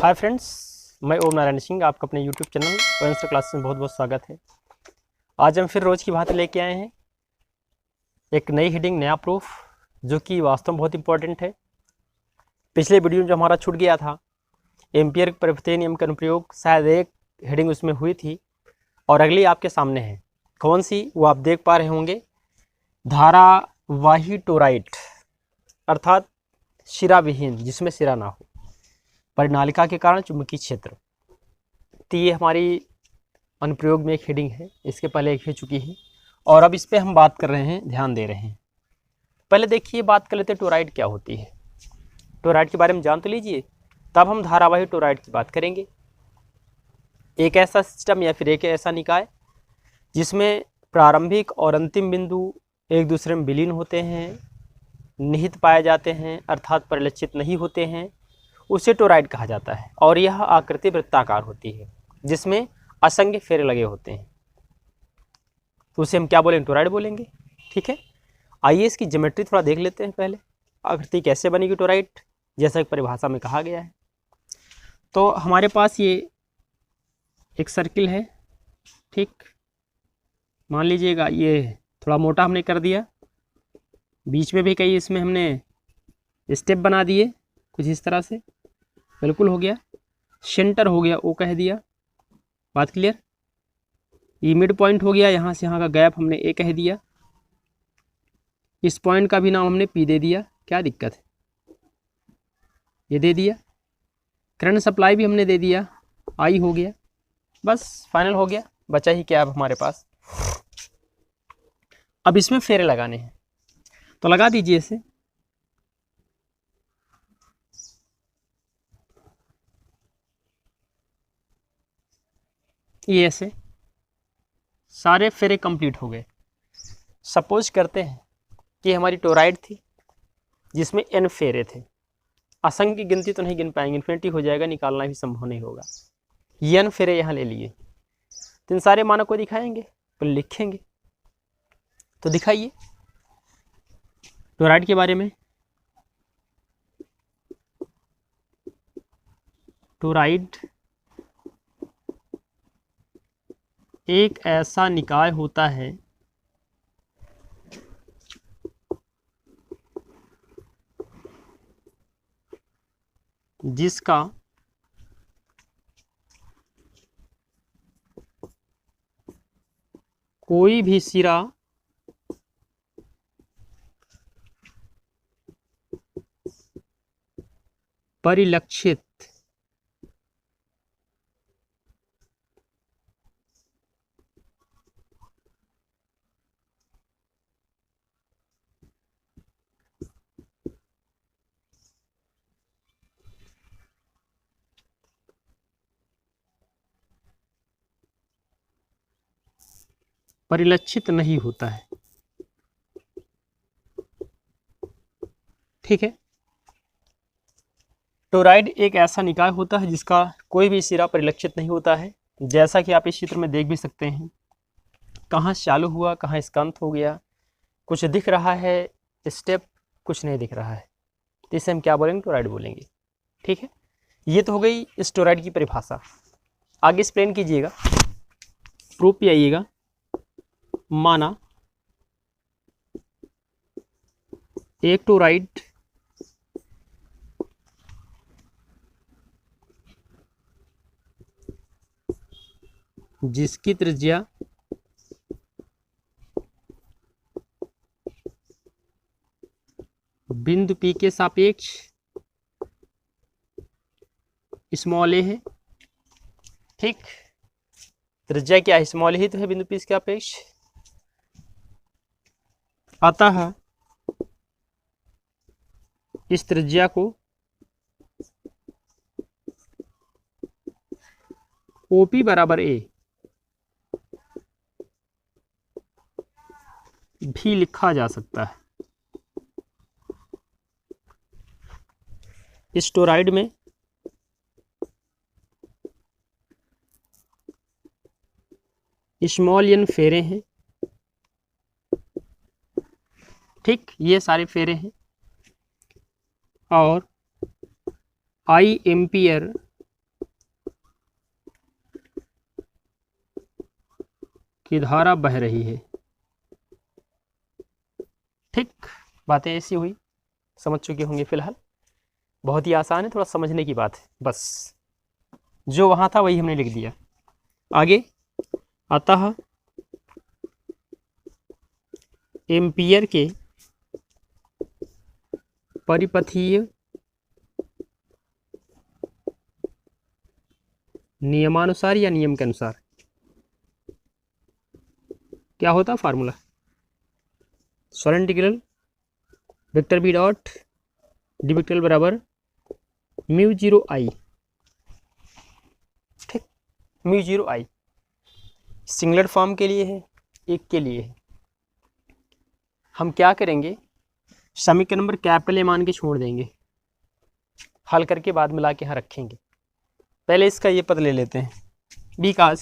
Hi friends, मैं ओम नारायण सिंह आपका अपने यूट्यूब चैनल वेंसर क्लासेस में बहुत बहुत स्वागत है। आज हम फिर रोज़ की भांति लेके आए हैं एक नई हेडिंग, नया प्रूफ, जो कि वास्तव में बहुत इंपॉर्टेंट है। पिछले वीडियो में जो हमारा छूट गया था, एम्पियर परिवर्तनीय नियम का अनुप्रयोग, शायद एक हेडिंग उसमें हुई थी और अगली आपके सामने है। कौन सी, वो आप देख पा रहे होंगे। धारावाही टोराइड अर्थात शिरा विहीन, जिसमें सिरा ना हो, परिनालिका के कारण चुंबकीय क्षेत्र। तो ये हमारी अनुप्रयोग में एक हेडिंग है, इसके पहले एक हो चुकी है और अब इस पे हम बात कर रहे हैं, ध्यान दे रहे हैं। पहले देखिए, बात कर लेते हैं टोराइड क्या होती है। टोराइड के बारे में जान तो लीजिए, तब हम धारावाही टोराइड की बात करेंगे। एक ऐसा सिस्टम या फिर एक ऐसा निकाय जिसमें प्रारंभिक और अंतिम बिंदु एक दूसरे में विलीन होते हैं, निहित पाए जाते हैं अर्थात परिलक्षित नहीं होते हैं, उसे टोराइड कहा जाता है। और यह आकृति वृत्ताकार होती है जिसमें असंख्य फेरे लगे होते हैं, तो उसे हम क्या बोलेंगे, टोराइड बोलेंगे। ठीक है, आइए इसकी ज्योमेट्री थोड़ा देख लेते हैं। पहले आकृति कैसे बनेगी टोराइड, जैसा कि परिभाषा में कहा गया है। तो हमारे पास ये एक सर्किल है, ठीक, मान लीजिएगा ये थोड़ा मोटा हमने कर दिया, बीच में भी कई इसमें हमने स्टेप बना दिए कुछ इस तरह से, बिल्कुल हो गया। सेंटर हो गया, ओ कह दिया, बात क्लियर। ये मिड पॉइंट हो गया, यहाँ से यहाँ का गैप हमने ए कह दिया। इस पॉइंट का भी नाम हमने पी दे दिया, क्या दिक्कत है, ये दे दिया। करंट सप्लाई भी हमने दे दिया, आई हो गया। बस फाइनल हो गया, बचा ही क्या अब हमारे पास। अब इसमें फेरे लगाने हैं, तो लगा दीजिए इसे। ये ऐसे सारे फेरे कंप्लीट हो गए। सपोज करते हैं कि हमारी टोराइड थी जिसमें n फेरे थे। असंख्य की गिनती तो नहीं गिन पाएंगे, इन्फिनिटी हो जाएगा, निकालना भी संभव नहीं होगा। n फेरे यहाँ ले लिए, तो इन सारे मानों को दिखाएंगे, तो लिखेंगे। तो दिखाइए टोराइड के बारे में। टोराइड एक ऐसा निकाय होता है जिसका कोई भी सिरा परिलक्षित परिलक्षित नहीं होता है। ठीक है, टोराइड एक ऐसा निकाय होता है जिसका कोई भी सिरा परिलक्षित नहीं होता है। जैसा कि आप इस चित्र में देख भी सकते हैं, कहाँ चालू हुआ, कहाँ इसका अंत हो गया, कुछ दिख रहा है स्टेप, कुछ नहीं दिख रहा है, तो इसे हम क्या बोलेंगे, टोराइड बोलेंगे। ठीक है, ये तो हो गई इस टोराइड की परिभाषा। आगे एक्सप्लेन कीजिएगा, प्रूफ पे आइएगा। माना एक टोराइड जिसकी त्रिज्या बिंदु P के सापेक्ष स्मॉल ए है। ठीक, त्रिज्या क्या है, स्मॉल ही तो है बिंदु P के सापेक्ष। अतः इस त्रिज्या को OP बराबर A भी लिखा जा सकता है। इस टोराइड में स्मॉल n फेरे हैं। ठीक, ये सारे फेरे हैं और I एम्पियर की धारा बह रही है। ठीक, बातें ऐसी हुई, समझ चुके होंगे फिलहाल। बहुत ही आसान है, थोड़ा समझने की बात है बस। जो वहाँ था वही हमने लिख दिया। आगे अतः एम्पियर के परिपथीय नियमानुसार या नियम के अनुसार क्या होता formula, solid integral vector B dot D vector बराबर म्यू जीरो आई। ठीक, mu zero I singular form के लिए है, एक के लिए है। हम क्या करेंगे, समीकरण नंबर कैपिटल ए मान के छोड़ देंगे, हल करके बाद मिला के यहाँ रखेंगे। पहले इसका ये पद ले लेते हैं, because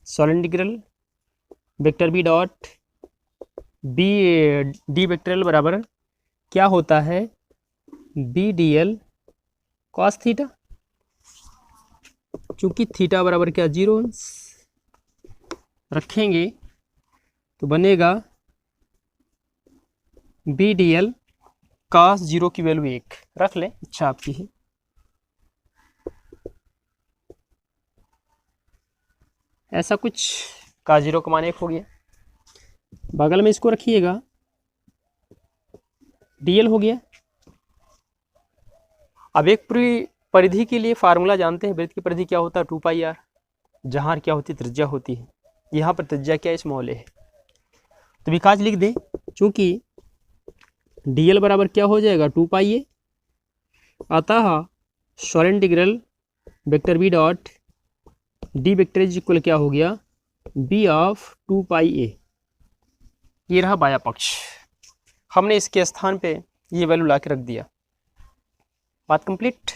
solid integral vector B dot B D vector बराबर क्या होता है, B D L cos theta. चूंकि थीटा बराबर क्या 0 रखेंगे तो बनेगा बी डी एल कॉस 0 की वैल्यू 1 रख लें, इच्छा आपकी है। ऐसा कुछ का 0 का मान 1 हो गया, बगल में इसको रखिएगा, डीएल हो गया। अब एक पूरी परिधि के लिए फार्मूला जानते हैं, वृत्त की परिधि क्या होता है 2 पाई आर, जहाँ क्या होती है त्रिज्या होती है, यहाँ पर त्रिज्या क्या स्मॉल है, तो विकास लिख दें। चूंकि डीएल बराबर क्या हो जाएगा 2 पाई ए, अतः solid integral vector B dot D vector is equal क्या हो गया, बी ऑफ 2 पाई ए। ये रहा बाया पक्ष, हमने इसके स्थान पे ये वैल्यू ला के रख दिया। बात कंप्लीट।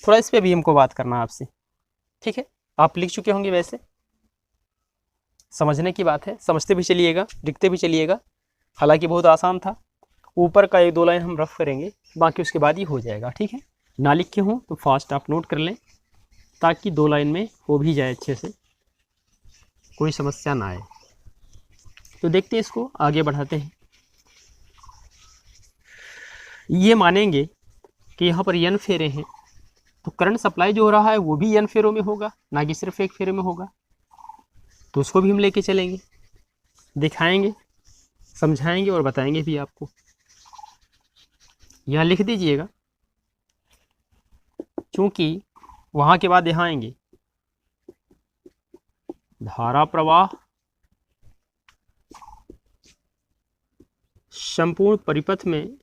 थोड़ा इस पे भी हमको बात करना है आपसे, ठीक है। आप लिख चुके होंगे, वैसे समझने की बात है, समझते भी चलिएगा, लिखते भी चलिएगा। हालांकि बहुत आसान था, ऊपर का 1-2 लाइन हम रफ करेंगे, बाकी उसके बाद ही हो जाएगा, ठीक है। ना लिखे हों तो फास्ट आप नोट कर लें, ताकि 2 लाइन में हो भी जाए अच्छे से, कोई समस्या ना आए। तो देखते हैं, इसको आगे बढ़ाते हैं। ये मानेंगे कि यहाँ पर n फेरे हैं, तो करंट सप्लाई जो हो रहा है वो भी n फेरों में होगा, ना कि सिर्फ 1 फेरे में होगा। तो उसको भी हम लेके चलेंगे, दिखाएंगे, समझाएंगे और बताएंगे भी आपको। यहाँ लिख दीजिएगा, क्योंकि वहाँ के बाद यहाँ आएंगे, धारा प्रवाह संपूर्ण परिपथ में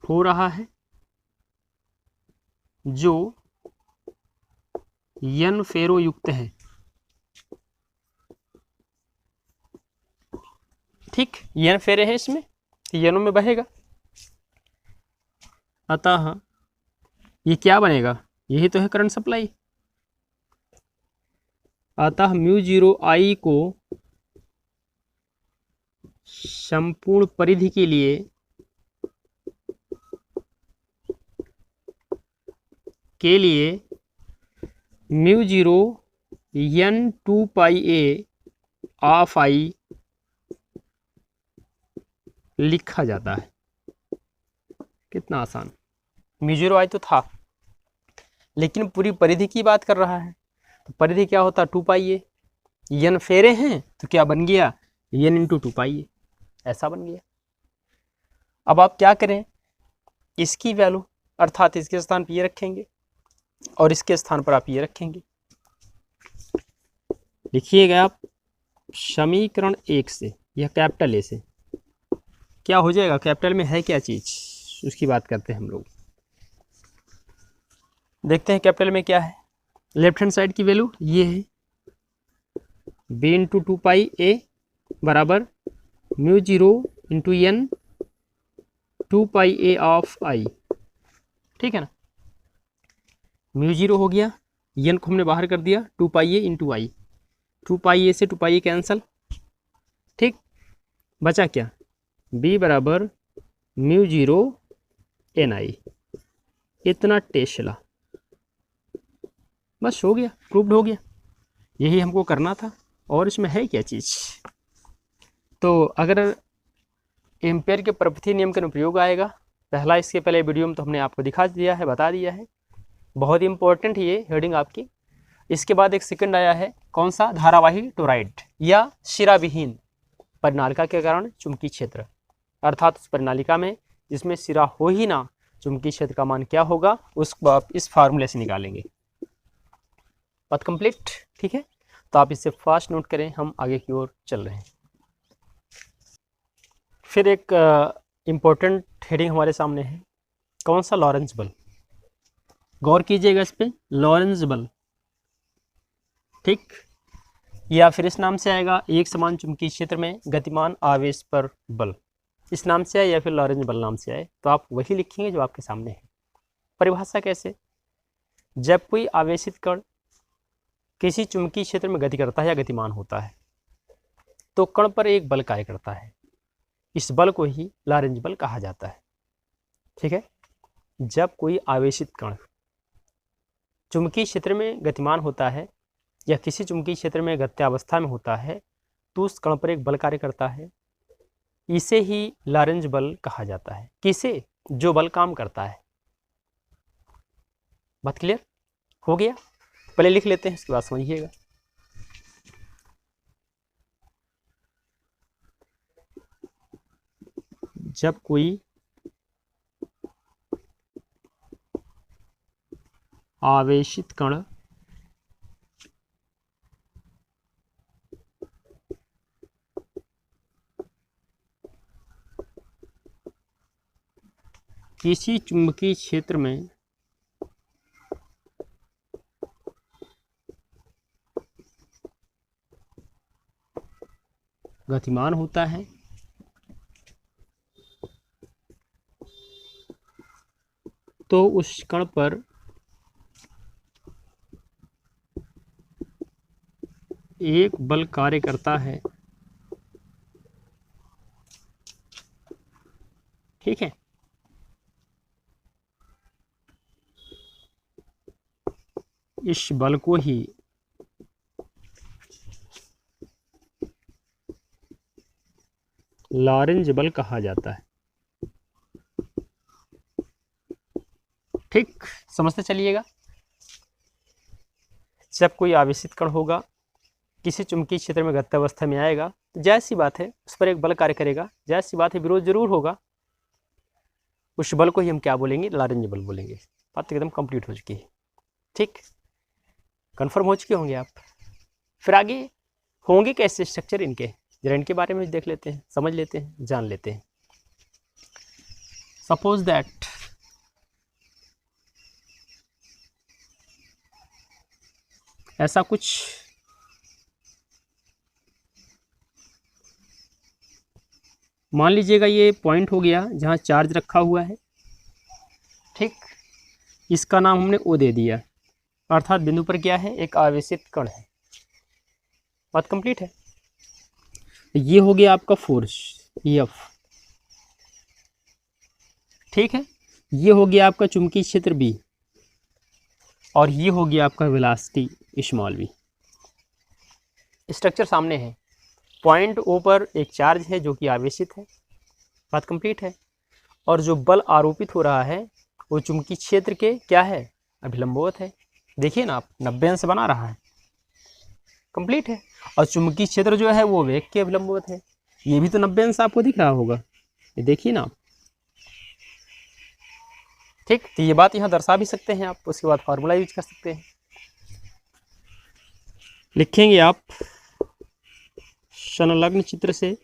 हो रहा है, जो n फेरो युक्त है। ठीक, n फेरे हैं इसमें, n में बहेगा। अतः ये क्या बनेगा, यही तो है करंट सप्लाई। अतः म्यू जीरो आई को संपूर्ण परिधि के लिए mu zero n 2 pi A of I लिखा जाता है। कितना आसान, म्यू जीरो आई तो था, लेकिन पूरी परिधि की बात कर रहा है। तो परिधि क्या होता है 2 पाई ए, n फेरे हैं तो क्या बन गया, n इंटू 2 पाई ए, ऐसा बन गया। अब आप क्या करें, इसकी वैल्यू अर्थात इसके स्थान पर ये रखेंगे और इसके स्थान पर आप ये रखेंगे। लिखिएगा आप, समीकरण 1 से यह कैपिटल ए से क्या हो जाएगा, कैपिटल में है क्या चीज, उसकी बात करते हैं हम लोग। देखते हैं कैपिटल में क्या है। लेफ्ट हैंड साइड की वैल्यू ये है, b इंटू 2 पाई ए बराबर mu zero into n 2 pi A of I, ठीक है ना। म्यू जीरो हो गया, n को हमने बाहर कर दिया, 2 पाई ए इंटू आई, 2 पाई ए से 2 पाई ए कैंसल, ठीक। बचा क्या, b बराबर म्यू जीरो एन आई, इतना टेस्ला। बस हो गया, प्रूव्ड हो गया। यही हमको करना था, और इसमें है क्या चीज़। तो अगर एम्पेयर के प्रपथी नियम का अनुप्रयोग आएगा, पहला इसके पहले वीडियो में तो हमने आपको दिखा दिया है, बता दिया है, बहुत इंपॉर्टेंट ये हेडिंग आपकी। इसके बाद एक सेकंड आया है, कौन सा, धारावाही टोराइड या शिराविहीन परिनालिका के कारण चुंबकीय क्षेत्र, अर्थात उस परिनालिका में जिसमें सिरा हो ही ना, चुंबकीय क्षेत्र का मान क्या होगा, उसको आप इस फार्मूले से निकालेंगे। बात कंप्लीट, ठीक है। तो आप इसे फास्ट नोट करें, हम आगे की ओर चल रहे हैं। फिर एक इम्पोर्टेंट हेडिंग हमारे सामने है, कौन सा, लॉरेंज बल। गौर कीजिएगा इस पे, लॉरेंज बल, ठीक, या फिर इस नाम से आएगा, एक समान चुंबकीय क्षेत्र में गतिमान आवेश पर बल, इस नाम से आए या फिर लॉरेंज बल नाम से आए, तो आप वही लिखेंगे जो आपके सामने है। परिभाषा कैसे, जब कोई आवेशित कण किसी चुंबकीय क्षेत्र में गति करता है या गतिमान होता है, तो कण पर एक बल कार्य करता है, इस बल को ही लॉरेंज बल कहा जाता है, ठीक है। जब कोई आवेशित कण चुंबकीय क्षेत्र में गतिमान होता है या किसी चुंबकीय क्षेत्र में गत्यावस्था में होता है, तो उस कण पर एक बल कार्य करता है, इसे ही लॉरेंज बल कहा जाता है। किसे, जो बल काम करता है। बात क्लियर हो गया, पहले लिख लेते हैं, इसके बाद समझिएगा। जब कोई आवेशित कण किसी चुंबकीय क्षेत्र में गतिमान होता है, तो उस कण पर एक बल कार्य करता है, ठीक है। इस बल को ही लॉरेंज बल कहा जाता है, ठीक, समझते चलिएगा। जब कोई आवेशित कण होगा, किसी चुंबकीय क्षेत्र में गत्यावस्था में आएगा, तो जायज़ सी बात है उस पर एक बल कार्य करेगा, जायज़ सी बात है, विरोध जरूर होगा, उस बल को ही हम क्या बोलेंगे, लॉरेंज बल बोलेंगे। बात एकदम कंप्लीट हो चुकी है, ठीक, कंफर्म हो चुके होंगे आप। फिर आगे होंगे कैसे स्ट्रक्चर इनके, जरा इनके बारे में देख लेते हैं, समझ लेते हैं, जान लेते हैं। सपोज दैट ऐसा कुछ मान लीजिएगा, ये पॉइंट हो गया जहाँ चार्ज रखा हुआ है, ठीक, इसका नाम हमने ओ दे दिया, अर्थात बिंदु पर क्या है, एक आवेशित कण है। बात कंप्लीट है। ये हो गया आपका फोर्स F, ठीक है। ये हो गया आपका चुंबकीय क्षेत्र B, और ये हो गया आपका वेलोसिटी स्मॉल v। स्ट्रक्चर सामने है, पॉइंट ओ पर एक चार्ज है जो कि आवेशित है, बात कंप्लीट है, और जो बल आरोपित हो रहा है वो चुंबकीय क्षेत्र के क्या है, अभिलंबवत है। देखिए ना आप, 90 अंश बना रहा है, कंप्लीट है, और चुंबकीय क्षेत्र जो है वो वेग के अभिलंबवत है, ये भी तो 90 अंश आपको दिख रहा होगा, ये देखिए ना आप, ठीक। तो ये बात यहाँ दर्शा भी सकते हैं आप, उसके बाद फार्मूला यूज कर सकते हैं। लिखेंगे आप संलग्न चित्र से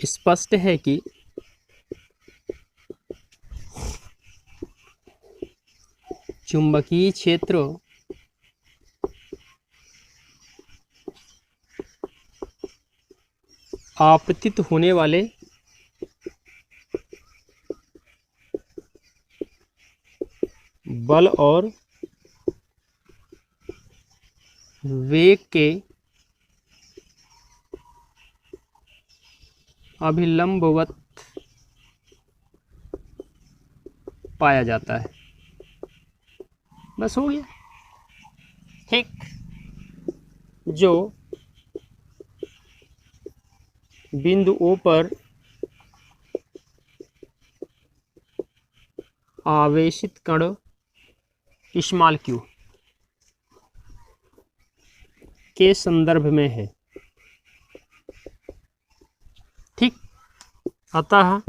स्पष्ट है कि चुंबकीय क्षेत्र आपतित होने वाले बल और वेग के अभिलंबवत पाया जाता है। बस हो गया। ठीक, जो बिंदु O पर आवेशित कण स्मॉल q के संदर्भ में है। ठीक, अतः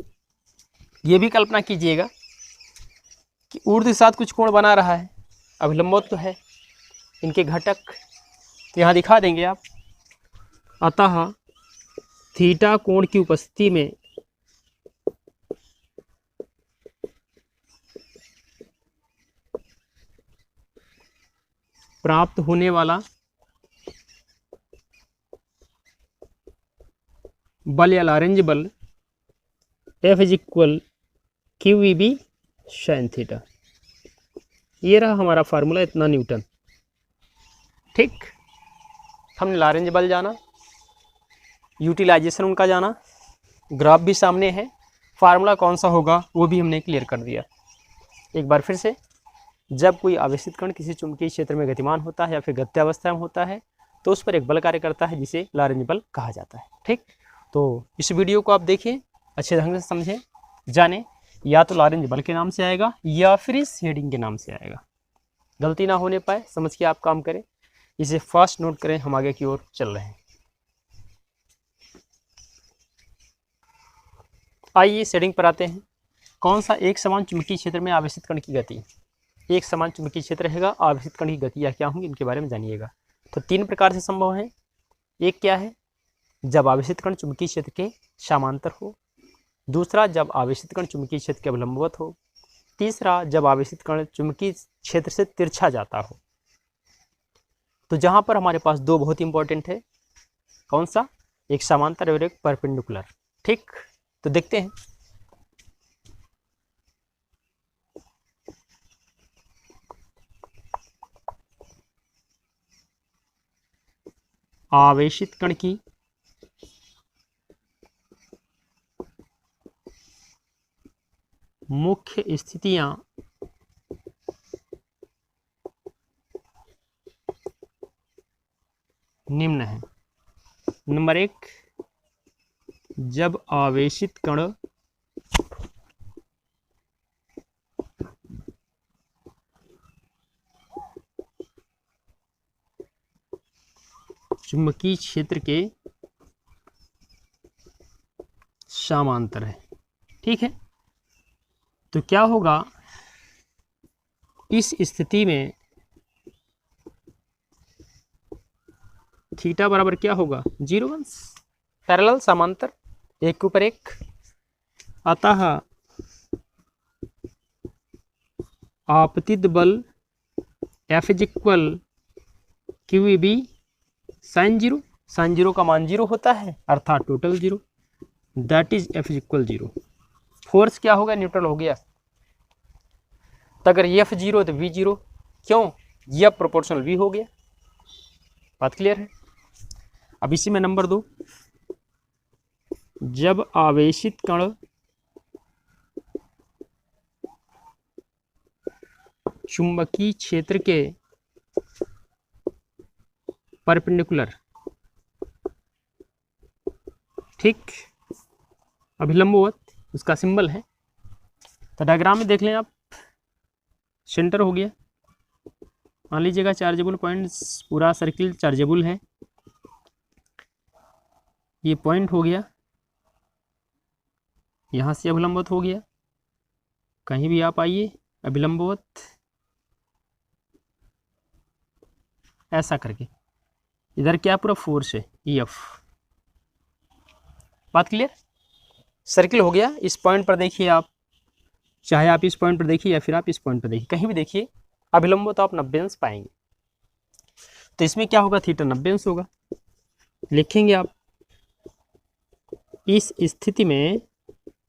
ये भी कल्पना कीजिएगा कि ऊर्ध्व के साथ कुछ कोण बना रहा है, अभिलंबवत तो है, इनके घटक तो यहाँ दिखा देंगे आप। अतः थीटा कोण की उपस्थिति में प्राप्त होने वाला बल या लॉरेंज बल F is equal QEB sin theta. ये रहा हमारा फार्मूला, इतना न्यूटन। ठीक, हमने लॉरेंज बल जाना, यूटिलाइजेशन उनका जाना, ग्राफ भी सामने है, फार्मूला कौन सा होगा वो भी हमने क्लियर कर दिया। एक बार फिर से, जब कोई आवेशित कण किसी चुंबकीय क्षेत्र में गतिमान होता है या फिर गत्यावस्था में होता है तो उस पर एक बल कार्य करता है जिसे लॉरेंज बल कहा जाता है। ठीक, तो इस वीडियो को आप देखिए, अच्छे ढंग से समझें, जानें, या तो लॉरेंज बल के नाम से आएगा या फिर इस हेडिंग के नाम से आएगा। गलती ना होने पाए, समझ के आप काम करें, इसे फास्ट नोट करें, हम आगे की ओर चल रहे हैं। आइए हेडिंग पर आते हैं। कौन सा एक समान चुंबकीय क्षेत्र में आवेशित कण की गति? एक समान चुंबकीय क्षेत्र रहेगा, आवेशित कण की गति या क्या होंगी, इनके बारे में जानिएगा। तो 3 प्रकार से संभव है। एक क्या है, जब आवेशित कण चुंबकीय क्षेत्र के समांतर हो। दूसरा, जब आवेशित कण चुंबकीय क्षेत्र के अभिलंबवत हो। तीसरा, जब आवेशित कण चुंबकीय क्षेत्र से तिरछा जाता हो। तो जहां पर हमारे पास 2 बहुत इंपॉर्टेंट है, कौन सा, एक समांतर और एक परपेंडिकुलर। ठीक, तो देखते हैं। आवेशित कण की मुख्य स्थितियां निम्न है। नंबर 1, जब आवेशित कण चुंबकीय क्षेत्र के समांतर है। ठीक है, तो क्या होगा, इस स्थिति में थीटा बराबर क्या होगा, 0 अंश, पैरेलल, समांतर, एक के ऊपर एक। अतः आपतित बल F is equal QEB sin 0। sin 0 का मान 0 होता है, अर्थात total 0, that is F is equal 0। Force क्या होगा, न्यूट्रल हो गया। तो अगर F 0 तो V 0, क्यों, F प्रोपोर्शनल V हो गया। बात क्लियर है। अब इसी में नंबर 2, जब आवेशित कण चुंबकीय क्षेत्र के परपेंडिकुलर, ठीक, अभिलंबवत, उसका सिंबल है। तो डायग्राम में देख लें आप, सेंटर हो गया, मान लीजिएगा चार्जेबल पॉइंट्स, पूरा सर्किल चार्जेबल है, ये पॉइंट हो गया, यहाँ से अभिलंबवत हो गया, कहीं भी आप आइए अभिलंबवत, ऐसा करके इधर क्या पूरा फोर्स है EF। बात क्लियर, सर्किल हो गया। इस पॉइंट पर देखिए आप, चाहे आप इस पॉइंट पर देखिए या फिर आप इस पॉइंट पर देखिए, कहीं भी देखिए अभिलंब तो आप 90 अंश पाएंगे। तो इसमें क्या होगा, थीटा 90 अंश होगा। लिखेंगे आप, इस स्थिति में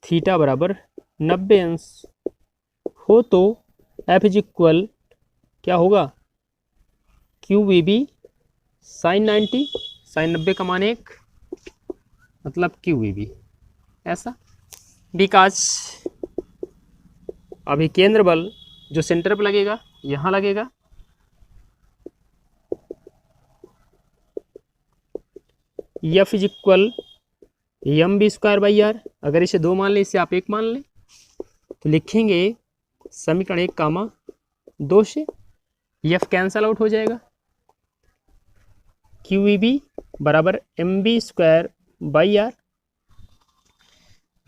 थीटा बराबर 90 अंश हो तो F इज इक्वल क्या होगा, QVB sin 90, sin 90 का मान 1, मतलब QVB, ऐसा। बिकॉज अभी केंद्र बल जो सेंटर पर लगेगा यहाँ लगेगा, F is equal M V square by R. अगर इसे 2 मान लें, इसे आप 1 मान लें, तो लिखेंगे समीकरण 1 कामा 2 से एफ कैंसल आउट हो जाएगा, क्यू ई बी बराबर M V square by R,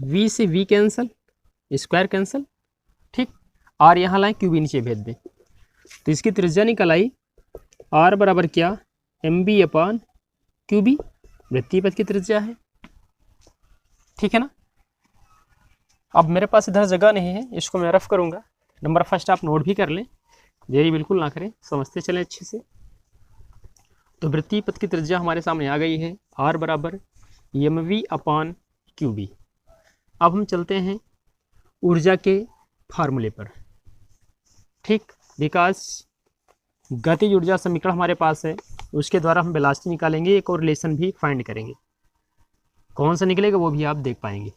V से वी कैंसल, स्क्वायर कैंसल, ठीक। आर यहाँ लाएं, क्यू बी नीचे भेज दें, तो इसकी त्रिज्या निकल आई आर बराबर क्या, M V upon Q B, वृत्तीय पथ की त्रिज्या है, ठीक है ना। अब मेरे पास इधर जगह नहीं है, इसको मैं रफ करूँगा। नंबर फर्स्ट आप नोट भी कर लें, देरी बिल्कुल ना करें, समझते चलें अच्छे से। तो वृत्तीय पथ की त्रिज्या हमारे सामने आ गई है, आर बराबर M V upon Q B. अब हम चलते हैं ऊर्जा के फार्मूले पर, ठीक। विकास गतिज ऊर्जा समीकरण हमारे पास है, उसके द्वारा हम वेलोसिटी निकालेंगे, एक और रिलेशन भी फाइंड करेंगे। कौन सा निकलेगा वो भी आप देख पाएंगे।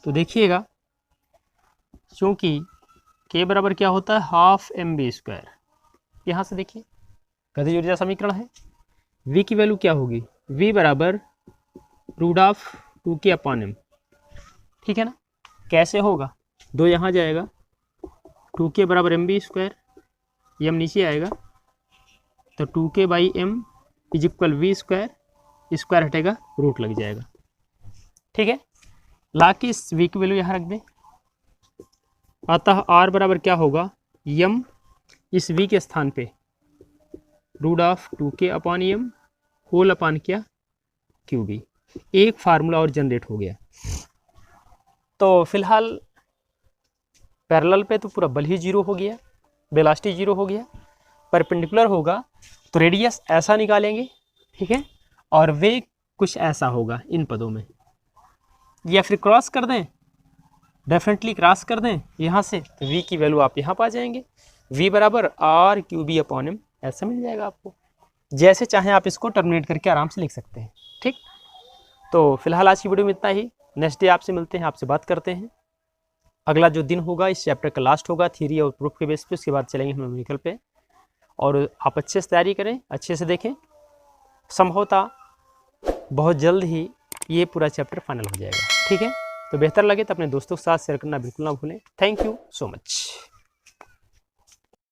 तो देखिएगा, क्योंकि के बराबर क्या होता है, हाफ एम बी स्क्वायर। यहाँ से देखिए गतिज ऊर्जा समीकरण है, v की वैल्यू क्या होगी, v बराबर root of 2k upon m, ठीक है ना। कैसे होगा, 2 यहाँ जाएगा, 2k बराबर एम बी स्क्वायर, m नीचे आएगा, तो 2k by M is equal V square, square हटेगा, रूट लग जाएगा, ठीक है। ला के इस v की वैल्यू यहाँ रख दें, अतः r बराबर क्या होगा, m इस v के स्थान पे root of 2k upon M whole upon क्या, क्यू बी। एक फार्मूला और जनरेट हो गया। तो फिलहाल पैरेलल पे तो पूरा बल ही 0 हो गया, वेलोसिटी 0 हो गया। परपेंडिकुलर होगा तो रेडियस ऐसा निकालेंगे, ठीक है, और वे कुछ ऐसा होगा इन पदों में, या फिर क्रॉस कर दें, डेफिनेटली क्रॉस कर दें यहाँ से, तो v की वैल्यू आप यहाँ पा जाएंगे, v बराबर R Q B upon M, ऐसा मिल जाएगा आपको। जैसे चाहें आप इसको टर्मिनेट करके आराम से लिख सकते हैं, ठीक। तो फिलहाल आज की वीडियो में इतना ही, नेक्स्ट डे आपसे मिलते हैं, आपसे बात करते हैं। अगला जो दिन होगा इस चैप्टर का लास्ट होगा थ्योरी और प्रूफ के बेस पे, उसके बाद चलेंगे हम न्यूमेरिकल पे। और आप अच्छे से तैयारी करें, अच्छे से देखें, संभवतः बहुत जल्द ही ये पूरा चैप्टर फाइनल हो जाएगा, ठीक है। तो बेहतर लगे तो अपने दोस्तों के साथ शेयर करना बिल्कुल ना भूलें। Thank you so much.